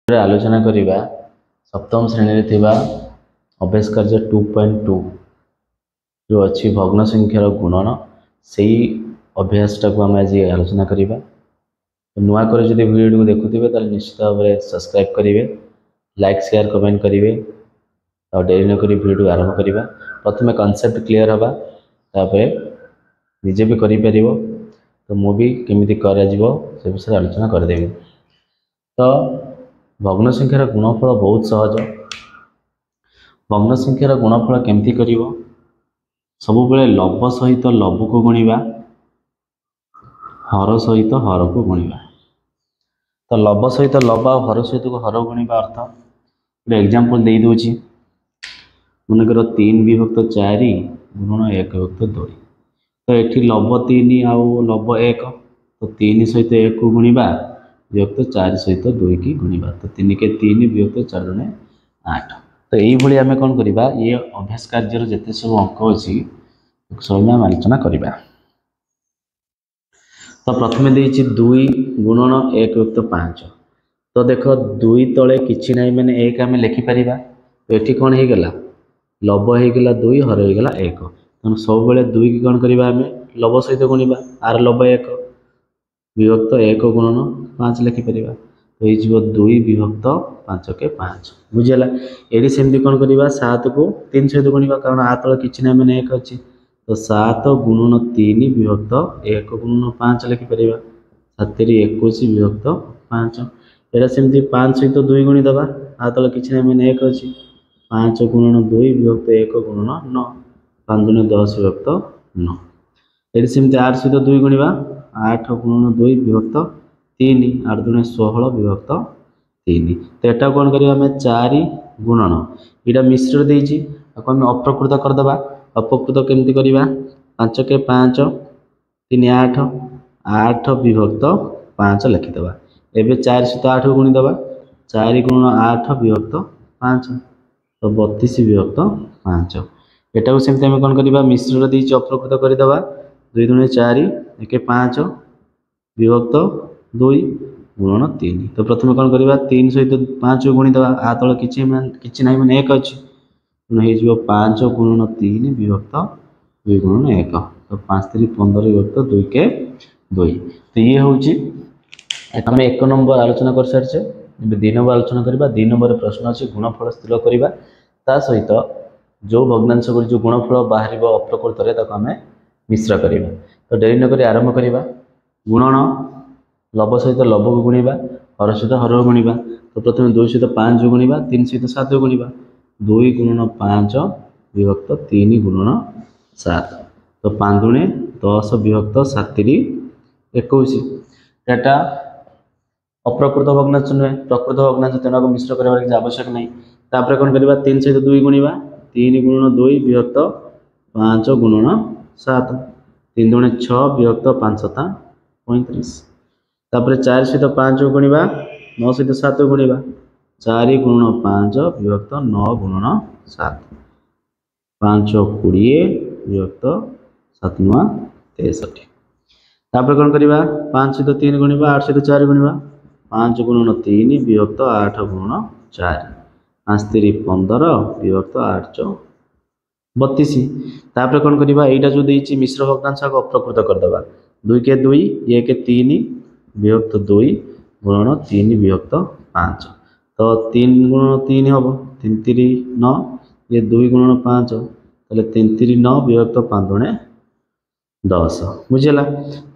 आलोचना करिबा सप्तम श्रेणी रे थिबा अभ्यास कार्य 2.2 जो अच्छी भग्न संख्यार गुणन से अभ्यासटा को आम आज आलोचना करिबा। नुआ करे जदि वीडियो को देखुथिबे ताले निश्चित भाव में सब्सक्राइब करिवे, लाइक शेयर कमेंट करिवे और डेरी न करी वीडियो आरंभ करिबा। प्रथमे कांसेप्ट क्लियर हबा तापरे निजे भी करि परिबो तो मु भी केमिति करा जिवो से विषय आलोचना कर देबी। तो भग्न संख्यार गुणफल बहुत सहज। भग्न संख्यार गुणफल केमती करिवो, सब बेले लव सहित लव को गुणिबा, हर सहित हर को गुणिबा। तो लव सहित लव और हर सहित को हर गुणिबा अर्थ गोटे एग्जांपल दे दूची। मनकर 3 विभक्त 4 गुणन 1 विभक्त 2। तो ये लव 3 आउ लव 1, तो 3 सहित 1 को गुणिबा विभक्त 4 सहित 2 की गुणिबा। तो 3 के 3 विभक्त 4 दुने 8। तो यही आम कौन करवा, ये अभ्यास कार्य जिते सब अंक अच्छी सब आम आलोचना करवा। तो प्रथमे देछि 2 गुणन 1 विभक्त 5। तो देख 2 तले किछि नाही माने 1 आम लिखिपर। तो ये कौन हो गला, लव होगला 2 हर होगला 1। तेणु सब बेले 2 की कौन करवा, आम लव सहित गुणिबा, आर लव 1 विभक्त 1 गुणन 5 लिखिपर। तो ये 2 विभक्त 5 के 5 बुझीगला। ये सेमती कौन करवा, 7 को 3 सहित गुणिबा, कारण आ तले किछि नाही माने 1 अच्छी। तो 7 गुणन 3 विभक्त 1 गुणन 5 लिखिपर। 7 21 विभक्त 5। ये सेमती 5 सहित 2 गुणिदेवा, आ तले किछि नाही माने 1 अच्छी। 5 गुणन 2 विभक्त 1 गुणन 9, 5 दुने 10 विभक्त 9। ये सेमती 8 सहित 2 गुणिबा, 8 गुणन 2 विभक्त 3, 8 दुने 16 विभक्त 3। तो यहाँ कौन करवा, आम 4 गुणन यहाँ मिश्र देछि आम अप्रकृत करदे। अप्रकृत केमती करवा, 5 के 5 3 8, 8 विभक्त 5 लिखिदे। एवं 4 सहित 8 को गुणिदेवा, 4 गुणन 8 विभक्त 5, तो 32 विभक्त 5। यहाँ सेमती आम कौन करवा, मिश्र देछि अप्रकृत करदे। 2 दुने 4, 1 5 विभक्त 2 गुणन 3। तो प्रथम कौन करवा, 3 सहित 5 को गुणिदेवा, आ तले किछि नाही माने 1 अच्छी। हो 5 गुणन 3 विभक्त 2 गुणन 1। तो 5 3 15 विभक्त 2 के 2। तो ये हूँ आम 1 नंबर आलोचना कर सारी। 2 नंबर आलोचना करवा। 2 नंबर प्रश्न अच्छे गुणफल स्थिर करवा, ता सहित जो भग्नांश जो गुणफल बाहर अप्रकृत आम मिश्र करवा। तो डेरी नक आरंभ करवा। गुणन लव सहित लव को गुणिबा, हर सहित हर को गुणिबा। तो प्रथम 2 सहित 5 को गुणिबा, 3 सहित 7 को गुणिबा। 2 गुणन 5 विभक्त 3 गुणन 7। तो 5 दुने 10 विभक्त 7 21। एटा अप्रकृत भग्नांश नुहे, प्रकृत भग्नांश, तेणु मिश्र कर आवश्यक नहीं। तापर कौन करवा, 3 सहित 2 गुणिबा, 3 गुणन 2 विभक्त 5 गुणन 7। 3 दुने 6 विभक्त 5 7 35। तापर 4 सहित 5 को गुणिबा, 9 सहित 7 को गुणिबा, 4 गुणन 5 विभक्त 9 गुणन 7। 5 20 विभक्त 7 9 63। तापर कौन करवा, 5 सहित 3 गुणिबा, 8 सहित 4 गुणिबा, 5 गुणन 3 विभक्त 8 गुणन 4। 5 3 15 विभक्त 8 32। तापर कौन करवा, यहाँ जो देछि मिश्र भग्नांश को अप्रकृत करदे। 2 के 2, 1 के 3 विभक्त 2 गुणन 3 विभक्त 5। तो 3 गुणन 3 हम 3 3 9, ये 2 गुणन 5, ताले 3 3 9 विभक्त 5 दुने 10 बुझीगला।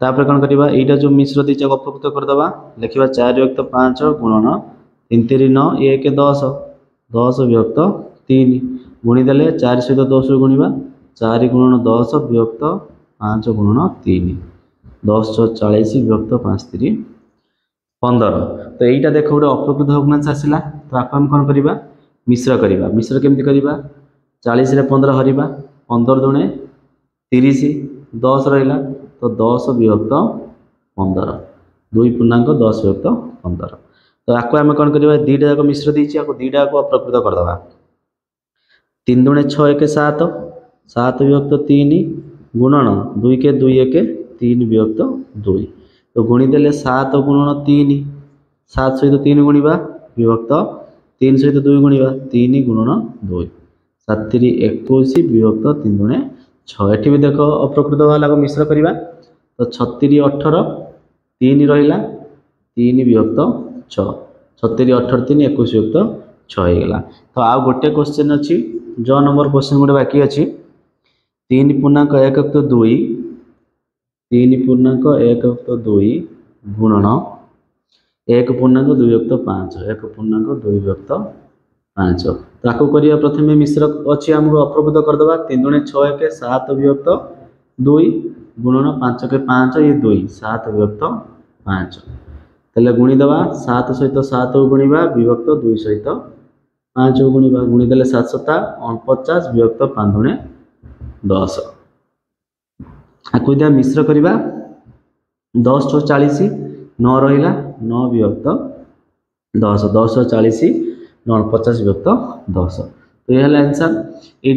तापर कौन करवा, यहाँ जो मिश्र देछि अप्रकृत करदे। लिखा 4 विभक्त 5 गुणन 3 3 9, 1 10, 10 विभक्त 3 गुणिदेले 4 सहित 10 को गुणिबा, 4 गुणन 10 विभक्त 5 गुणन 3, 10 40 विभक्त 5 3 15। तो यहीटा देख गोटे अप्रकृत भग्नांश आसला। तो आपको आम कौन करवा, मिश्र करवा। मिश्र केमती करवा, 40 रे 15 हरिबा, 15 दुणे 30, 10 रहा, तो 10 विभक्त 15, 2 पूर्णांक 10 विभक्त 15। तो आपको आम कौन करवा, 2टा जाक मिश्र देछि, 2टा को अप्रकृत करदे। 3 दुणे 6 1 7, 7 विभक्त 3 गुणन 2 के 2 1 3 विभक्त 2। तो गुणिदेले 7 गुणन 3, 7 सहित 3 गुणिबा विभक्त 3 सहित 2 गुणा 3 गुणन 2 7 3 21 विभक्त 3 गुणे 6 एठी भी देख अप्रकृत भाग मिश्र करवा तो 36 18 3 रहा 3 विभक्त 6 36 18 3 21 विभक्त 6 होगा। तो आउ गोटे क्वेश्चन अच्छी जो नंबर क्वेश्चन गोटे बाकी अच्छी 3 पूर्णांक 1 युक्त 2 3 पूर्णांक 1 युक्त 2 गुणन 1 पूर्णांक 2 युक्त 5 1 पूर्णांक 2 युक्त 5 ताको करिया प्रथमे मिश्र अच्छी आमको अप्रकृत करदे 3 दुणे 6 1 7 विभक्त 2 गुणन 5 के 5 ये 2 7 विभक्त 5 तेल गुणीदे 7 सहित 7 गुणा विभक्त 2 सहित 5 गुणा गुणीदे 7 7 49 विभक्त 5 दुणे 10 आपको दिया मिश्र करवा 10 6 40 9 रहा 9 विभक्त 10 10 40 9 50 विभक्त 10 तो यह है आंसर ये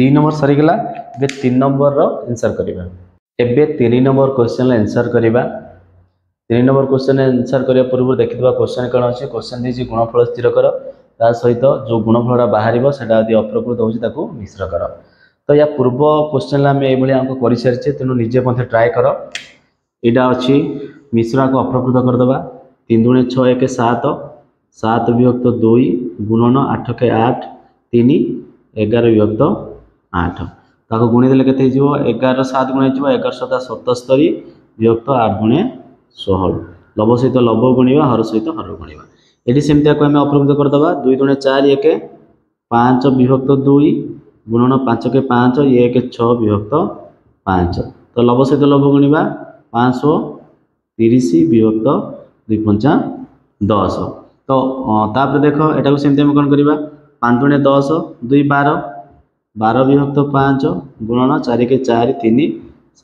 2 नंबर सरीगला ए 3 नंबर आंसर करवा एबे 3 नंबर क्वेश्चन आंसर करवा 3 नंबर क्वेश्चन आंसर करने पूर्व देखिए क्वेश्चन कौन अच्छे क्वेश्चन दी गुणफल स्थिर कर ता सहित जो गुणफल बाहर से अप्रकृत हो मिश्र कर तो या पूर्व क्वेश्चन आम ये कर सारी तेणु निजे ट्राए कर यहाँ अच्छी मिश्र को अप्रकृत करदे 3 दुणे 6 1 7 7 विभक्त 2 गुणन 8 के 8 3 11 विभक्त 8 ताको गुणीदे के 11 7 गुण 11 7 77 विभक्त 8 गुणे 16 लव सहित लव गुणा हर सहित हर गुणा ये सेमती आम अप्रकृत करदे 2 दुणे 4 1 5 विभक्त 2 गुणन 5 के 5 1 6 विभक्त 5 तो लव सहित लव गुणा 530 विभक्त 2 5 10 तो तापर देख एटा सेमती कौन करवा 5 दुणे 10 2 12 12 विभक्त 5 गुणन 4 के 4 3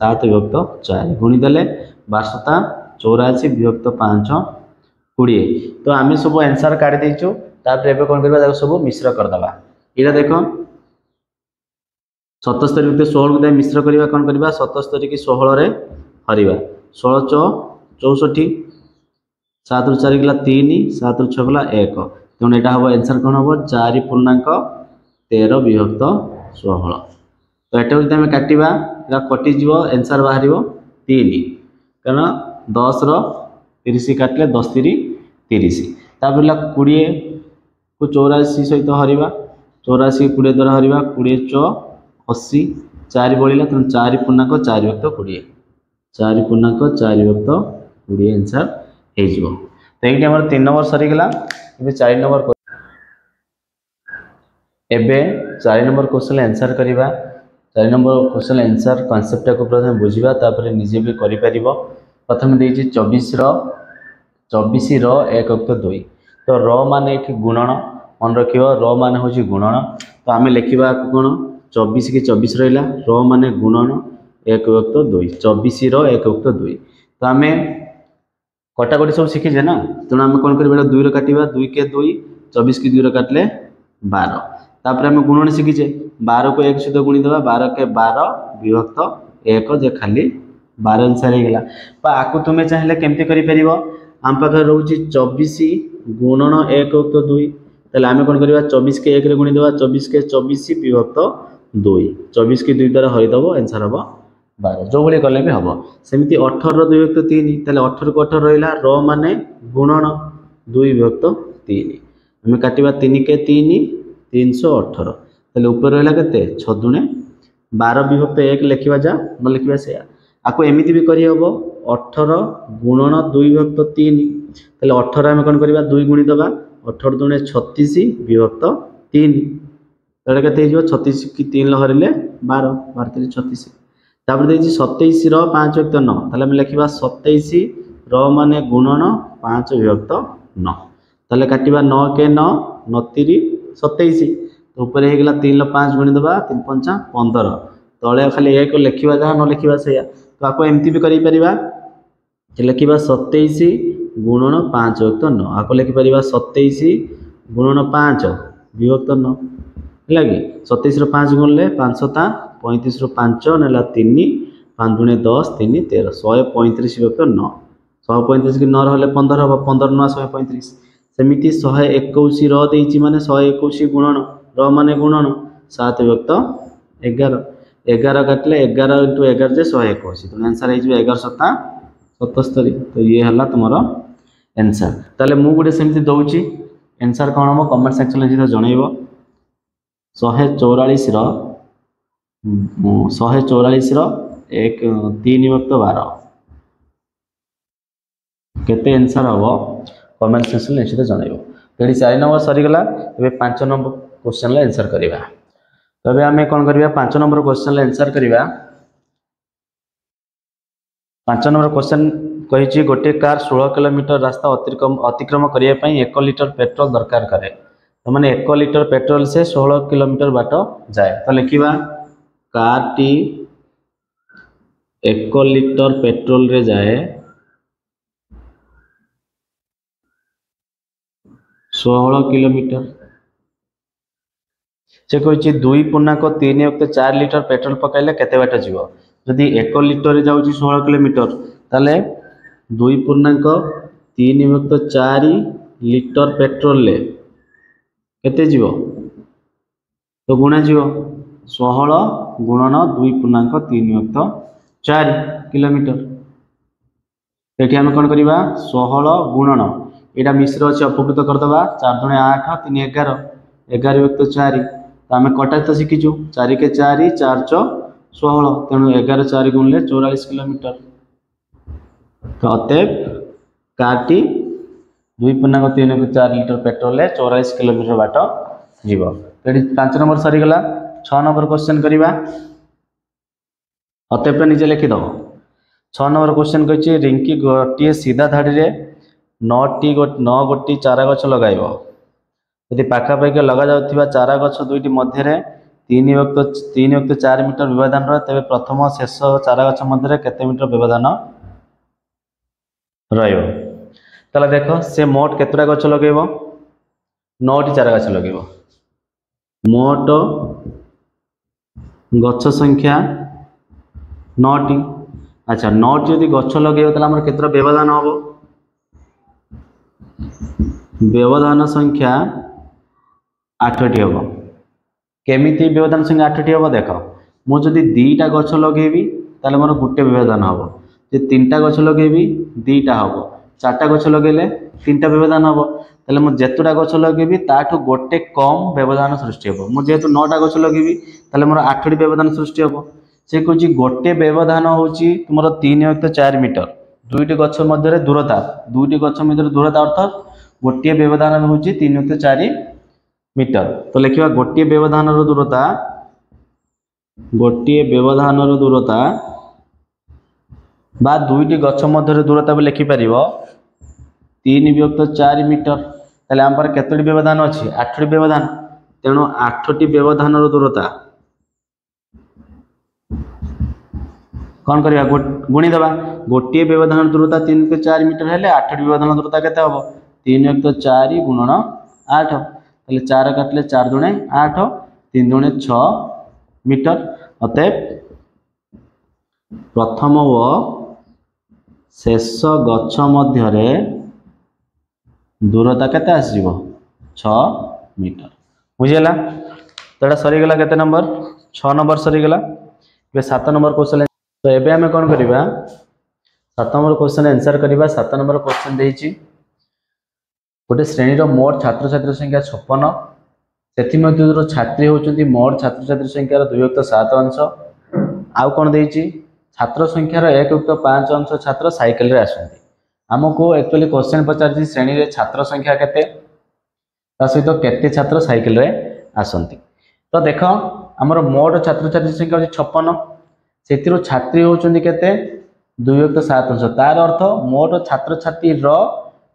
7 विभक्त 4 गुणीदे 12 7 84 विभक्त 5 20 तो आम सब आंसर काढ़ी देचु तापर कौन करवा सब मिश्र करदे यहाँ देख 77 विभक्त 16 को मिश्र करवा कौन करवा 77 की 16 रे हरवा 16 64 7 रु 4 गला 3 7 रु 6 गला 1 तेणु यहाँ हम आंसर कौन हम 4 पूर्णांक 13 विभक्त 16 तो यहाँ जब आम काटा कटिज आंसर बाहर 3 कारण 10 30 काटिले 10 3 30 तापर 20 को 84 सहित हरवा 84 20 द्वारा हरवा 20 4 80 4 बढ़ला तेणु 4 पूर्णांक 4 विभक्त 20 4 पूर्णांक 4 विभक्त 20 आंसर हो तो ये 3 नंबर सरीगला ए 4 नंबर एबे 4 नंबर क्वेश्चन आंसर करवा 4 नंबर क्वेश्चन आंसर कॉन्सेप्ट को प्रथम बुझा तापर निजे भी करि परिबो प्रथम देछि 24 रो 1 युक्त 2 तो र माने ये गुणन मन रखियो र माने होछि गुणन तो आम लिखा कौन 24 की 24 रहा र माने गुणन 1 युक्त 2 24 रो 1 युक्त 2 तो आम कटाकटी सब शिखीजे ना तेणु आम कौन कर 2 रो काटिबा 2 के 2 24 की 2 रो काटिले 12 तापर आम गुणन शिखीजे 12 को 1 सहित गुणी देवा 12 के 12 विभक्त 1 जे खाली 12 आंसर होगा आपको तुम्हें चाहिए केमती कर आम पाखे रोचे 24 गुणन 1 युक्त 2 तेल आम कौन करवा 24 के 1 रे गुणी देवा 24 के 24 विभक्त 2 24 की 2 द्वारा हईदेव आंसर हम 12 जो भाई कले भी हम सेमती 18 2 युक्त 3 तेल 18 को 18 रहा र माने गुणन 2 विभक्त 3 आम काटा 3 के 3 318 तेल ऊपर रहा के 6 दुणे 12 विभक्त 1 लिखा जा न लिखा से आपको एमती भी करहब 18 गुणन 2 विभक्त 3 तेल 18 आम कौन करवा 2 गुणी देवा 18 दुणे 36 विभक्त 3 तेरे के 36 की 3 हरिले 12 12 36 तापर देखिए 27 रो 5 युक्त 9 ताले हम लिखा 27 रो माने गुणन 5 विभक्त 9 ताले काटिबा 9 के 9 29 27 तो ऊपर हो गला 3 5 गुणी देवा 3 5 15 तले खाली 1 लिखा जहाँ न लिखा से तो आपको एमती भी करें लिखा 27 गुणन 5 युक्त 9 आपको लिखिपर 27 गुणन 5 विभक्त 9 है कि 27 5 गुणले 5 35 5 ना 3 5 दुणे 10 3 13 135 विभक्त 9 135 की 9 रहा 15 हम 15 9 135 सेमिति 121 र देइछि माने 121 गुणन र माने गुणन 7 विभक्त 11 11 काटले 11 × 11 जे 121 तो आंसर है 11 7 77 तो ये हला तुमरो आंसर ताले मु गुडे सेमिति दउछि आंसर कोन हम कमेंट सेक्शन में जणैबो 144 रो 144 रो 3 विभक्त 12 केते आंसर हबो कमेंट सेक्शन में निश्चित जणैबो। तो 4 नंबर सरी गला एबे 5 नंबर क्वेश्चन ले आंसर करिवा। तबे आमे कोन करिवा 5 नंबर क्वेश्चन ले आंसर करिवा। 5 नंबर क्वेश्चन कहिछि गोटे कार 16 किलोमीटर रास्ता अतिक्रम करिया पई 1 लिटर पेट्रोल दरकार करे तो माने 1 लिटर पेट्रोल से 16 किलोमीटर बाट जाए तो लिखिबा कार टी 1 लिटर पेट्रोल रे जाए 16 किलोमीटर से कहिछि 2.3 लिटर पेट्रोल पकाइले केते बाट जीवो जदि 1 लिटर रे जाउछि 16 किलोमीटर ताले 2.3 लिटर पेट्रोल ले केते जीवो तो गुणा जीवो 16 गुणन 2.3 किलोमीटर एठी हम कोन करिबा 16 गुणन एटा मिश्र अछि अपकृत कर दबा 4 दुणे 8 3 11 11 विभक्त 4 तो आम कटा तो शिखीचु 4 के 4 4 च 16 तेणु 11 4 गुणले 44 किलोमीटर तो अतएव कारटी 2.3 लिटर पेट्रोल 44 किलोमीटर बाट जीव। 5 नंबर सरी गला 6 नंबर क्वेश्चन करिबा अतएव निजे लिखिदब 6 नंबर क्वेश्चन कहिछि रिंकी गोटे सीधा धाड़ी रे 9 गोटी चारा गछ लगाइब यदि पाखापाखि लगा जाउथिबा चारा गछ दुईटी मध्य 3.4 मीटर व्यवधान रहे तेबे प्रथम शेष चारा गछ मध्य केते मीटर व्यवधान रहिबो तले देखो से मोट केतरा गछ लगेबो 9टी चारा गछ लगेबो मोट गछ संख्या 9टी अच्छा 9टी यदि गछ लगेबो तले हमर केतरा व्यवधान होबो व्यवधान संख्या 8टी हम केमिति व्यवधान संख्या 8टी हम देख मुझे 2टा गछ लगेबी ताले मोर गोटे व्यवधान हम जे 3टा गछ लगेबी 2टा हम 4टा गछ लगेले 3टा व्यवधान हम ताले मु जेतुटा गछ लगेबी ताठू गोटे कम व्यवधान सृष्टि हम मु जेतु 9टा गछ लगेबी ताले मोर 8टी व्यवधान सृष्टि हम से कहूँ गोटे व्यवधान होची तुमर 3.4 मीटर दुईटी गछ मध्य दूरता दुईटी गछ मध्य दूरता अर्थात गोटे व्यवधान होची 3.4 मीटर तो लिखा गोटे व्यवधान दूरता बा दुईटी गछ मध्य दूरता भी लिखिपर 3.4 मीटर ताले आम पर केतोटी व्यवधान अच्छी 8टी व्यवधान तेणु 8टी व्यवधान दूरता कौन करवा गुणी दबा गोटे व्यवधान दूरता 3.4 मीटर हेले 8टी व्यवधान दूरता केते हबो 3.4 गुणन 8 ताले 4 काटले 4 दुणे 8 3 दुणे 6 मीटर अतएव प्रथम व शेष गछ मध्य दूरता केते आसीबो 6 मीटर बुझिला तो एटा सरी गला केते नंबर 6 नंबर सरी गला बे 7 नंबर क्वेश्चन तो एबे हमें कौन करिबा 7 नंबर क्वेश्चन आंसर करिबा 7 नंबर क्वेश्चन देइछि गोटे श्रेणी मोट छात्र छात्री संख्या 56 से छात्री होती मोट छात्र छात्री संख्यार 2.7 अंश आउ कौन देइछि छात्र संख्यार 1.5 अंश छात्र साइकिल रे आसନ୍ତି आमको एक्चुअली क्वेश्चन पचार श्रेणी रे छात्र संख्या केते ता सहित केते छात्र साइकिल रे आसନ୍ତି तो देख आमर मोट छात्र छात्री संख्या 56 से छात्री होती केते 2.7 अंश तार अर्थ मोट छात्र छात्री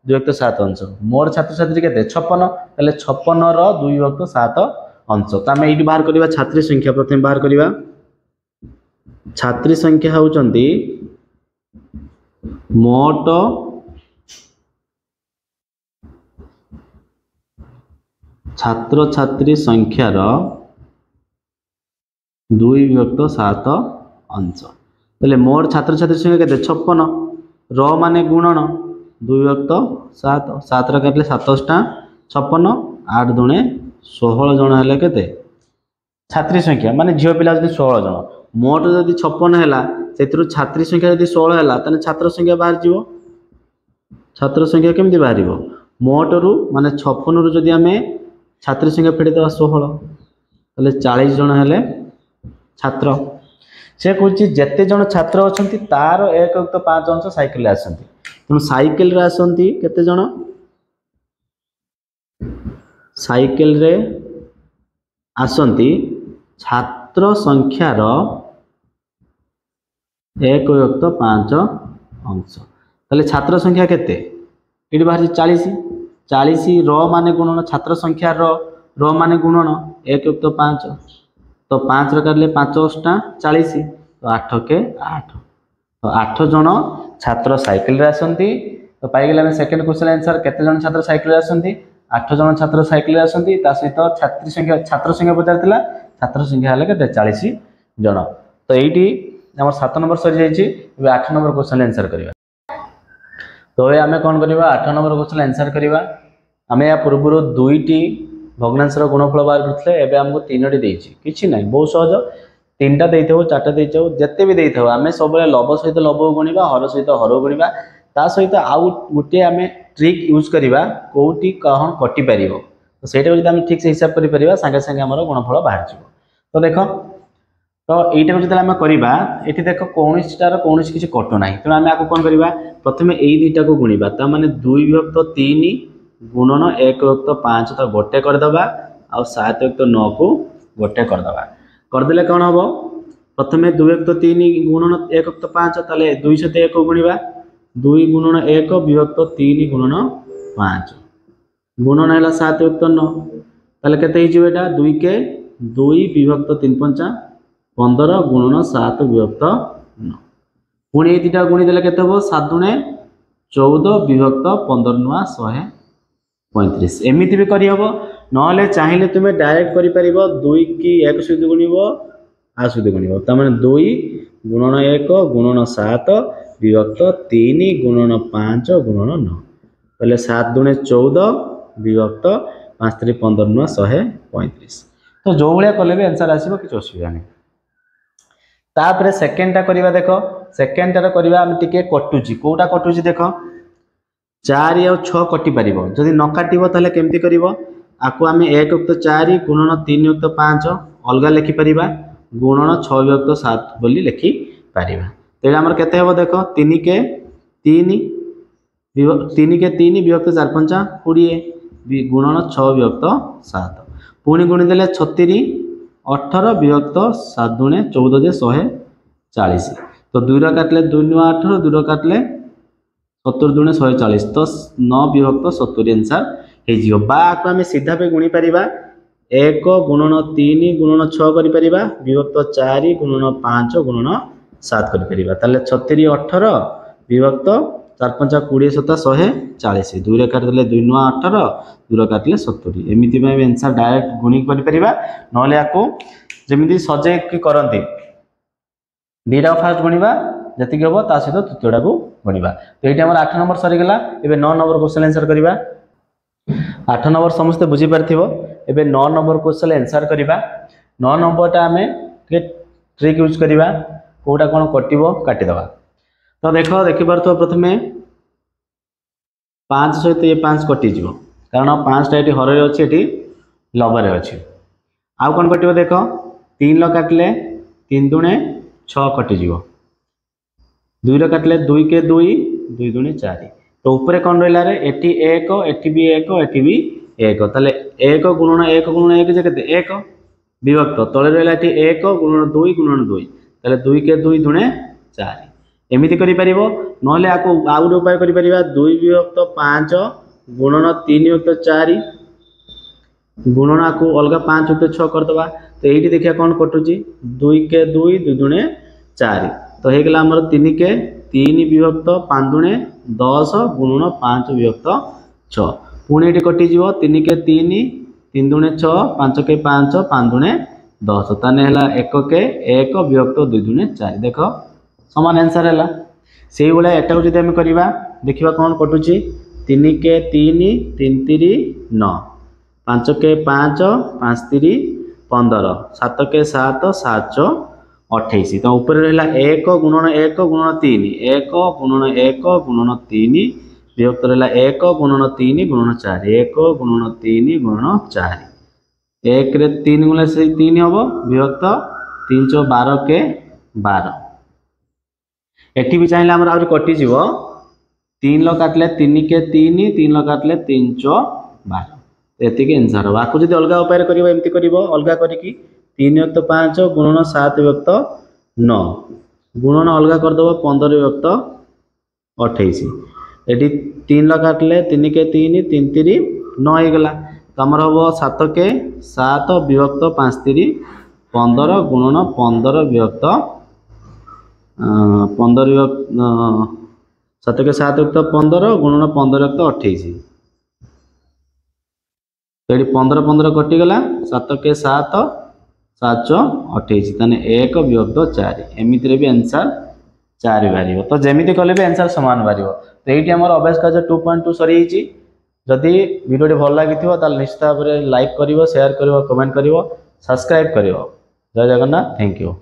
2.7 अंश मोट छात्र छात्री केते 56 ताले 56 रो 2.7 अंश तो आम ये बाहर करवा छात्री संख्या प्रथम बाहर करवा छात्री संख्या होचंती मोट छात्र छात्री संख्यार 2.7 अंश मोट छात्र छात्री संख्या केते 56 र माने गुणन 2 विभक्त 7 7 काटिले 7 56 8 दुणे 16 जन है केते छात्री संख्या माने झील पिला 16 जन मोट जदि 56 है से छात्री संख्या यदि 16 है तो छात्र संख्या बाहर जीव छात्र संख्या केमती बाहर मोट रु माने 56 रु जदि आम छात्री संख्या फेड़देवा 16 ताले 40 जन है छात्र से कौन जिते जन छात्र अच्छा तार 1/5 अंश साइकिल आसती तेणु साइकिल आसती केते जन साइकिल रे आसती छात्र संख्यार 1/5 अंश ताले छात्र संख्या केते ये बाहर 40 40 र माने गुणन छात्र संख्या र माने गुणन 1/5 तो 5 काटले 5 40 तो 8 के 8 तो 8 जन छात्र साइकिल रे आसती तो पाइगला सेकंड क्वेश्चन आंसर केते जन छात्र साइकिल रे आसती 8 जन छात्र साइकिल रे आसती सहित छात्र संख्या पचार छात्र संख्या है के 40 जन तो ये आम 7 नंबर सरी जाइए 8 नंबर क्वेश्चन आंसर करवा तो ये आम कौन करवा 8 नंबर क्वेश्चन आंसर करवा आम या पूर्व 2टी भग्नांशर गुणफल बाहर करते एवं आमको 3टी देती किसी ना बहुत सहज 3टा दे 4टा दे जिते भी देते आम सब लब सहित लब को गुणा हर सहित हर को गुणा ता सहित आउ गोटे आम ट्रिक यूज करवा कौटी कौन कटि पार तो सहीटा जब ठीक से हिसाब कर सागे सागे आम गुणफल बाहर जा तो देख तो यहीटा जो आम करवा ये देख कौन कौन किसी कटुना तेणु आम आपको कौन करवा प्रथम यही दुईटा को गुणा तो मैंने 2 विभक्त 3 गुणन 1/5 तो गोटे करदे आ 7/9 को गोटे करदे कौन हम प्रथम 2 विभक्त 3 गुणन 1/5 ताले 2 सहित 1 को गुणा 2 गुणन 1 विभक्त 3 गुणन 5 गुणन है 7/9 ताले केते हो एटा 2 के 2 विभक्त 3/5 15 गुणन 7 विभक्त 9 पुणी ये दुटा गुणी देले केते हो 7 दुणे 14 विभक्त 15 नुआ 135 एमती भी करहब ना चाहिए तुम डायरेक्ट कर 2 की 1 सहित गुणव आ सहित गुणव तमें 2 गुणन 1 गुणन 7 विभक्त 3 गुणन 5 गुणन 9 पहले 7 दुणे 14 विभक्त 5 3 15 नुआ 135 तो जो भाया कले भी आंसर आसो कि असुविधा नहीं तापर सेकेंडटा करवा देख सेकेंडटार करवा आम टे कटुची कौटा कटुची देख 4 और 6 कटि पार जदि न काटो ताले केमती कर आपको आम 1/4 गुणन 3/5 अलग लिखिपर गुणन 6/7 बोली लिखिपर तेज आमर केते हम देख 3 के 3 विभक्त 4/5 20 गुणन 6/7 पुणी गुणी देले 36 18 विभक्त 7 दुणे 14 140 तो 2 काटले 2 नुआ 18 2 काटले 70 दुणे 140 तो 9 विभक्त 70 आंसर हो सीधा पे गुणी पार 1 गुणन 3 गुणन 6 कर विभक्त 4 गुणन 5 गुणन 7 कर 36 18 विभक्त 4/5 20 7 140 2 काटिदेले 2 नुआ 18 2 काटिले 70 एमती आंसर डायरेक्ट गुणी कर ना जमी सजे करती दीटा फास्ट गुणवा जी हम ता सहित तृतीयटा को गुणवा तो ये 8 नंबर सरीगला एवं 9 नंबर क्वेश्चन आंसर करवा 8 नंबर समस्ते बुझीपार एवं 9 नंबर क्वेश्चन आंसर करवा 9 नंबरटा आम ट्रिक यूज करवा कौटा कौन कटो काटिदेवा तो देखिपार प्रथम 5 सहित ये 5 कटिज कारण 5टा ये हर अच्छी ये लबर अच्छी आउ कौन कटो देख 3 काटिले 3 दुणे 6 कटिज 2 काटिले 2 के 2 2 दुणे 4 तो ऊपर कौन रहा रे एटी 1 एटी भी 1 एटी भी 1 ताले 1 गुणन 1 गुणन 1 जे केते 1 विभक्त तले रहा 1 गुणन 2 गुणन 2 ताले 2 के 2 दुणे 4 एमती कर ना आउ गए उपाय कर 2 विभक्त 5 गुणन 3 विभक्त 4 गुणना को अलग 5 विभक्त 6 करदे तो ये देखिए कौन कटुची 2 के 2 2 दुणे 4 तो होगा आमर 3 के 3 विभक्त 5 दुणे 10 गुणन 5 विभक्त 6 पुणी ये कटिज 3 के 3 3 दुणे 6 5 के 5 5 दुणे 10 ताने 1 के 1 विभक्त 2 दुणे 4 देख समान आंसर है से भाया एटा जब आम करवा देखा कौन कटुची 3 के 3 3 3 9 5 के 5 5 3 15 7 के 7 7 28 तो ऊपर रहा 1 गुणन 1 गुणन 3 1 गुणन 1 गुणन 3 विभक्त रहा 1 गुणन 3 गुणन 4 1 गुणन 3 गुणन 4 1 रे 3 गुणा से 3 हम विभक्त 3 × 12 के 12 एटी भी चाहिए आम कटिज 3 काटले 3 के 3 3 काटले 3 × 12 ये आंसर हम आपको जब अलग उपाय करमती कर अलग करके 3 + 5 गुणन 7 विभक्त 9 गुणन अलग करदेव 15 विभक्त 28 ये 3 काटले 3 के 3 3 3 9 होगा तो आमर हम 7 के 7 विभक्त 5 3 15 गुणन 15 विभक्त 15 विभक्त 7 के 7 विभक्त 15 गुणन 15 विभक्त 28 तो ये 15 15 कटिगला 7 के 7 7 28 ताने 1 विभक्त 4 एमती भी आंसर 4 बाहर तो जमी कले भी आंसर सामान बाहर तो ये अभ्यास कार्य 2.2 सरी जदि वीडियो भल लगी निश्चित भाव में लाइक कर शेयर कर कमेंट कर सब्सक्राइब कर जय जगन्नाथ थैंक यू।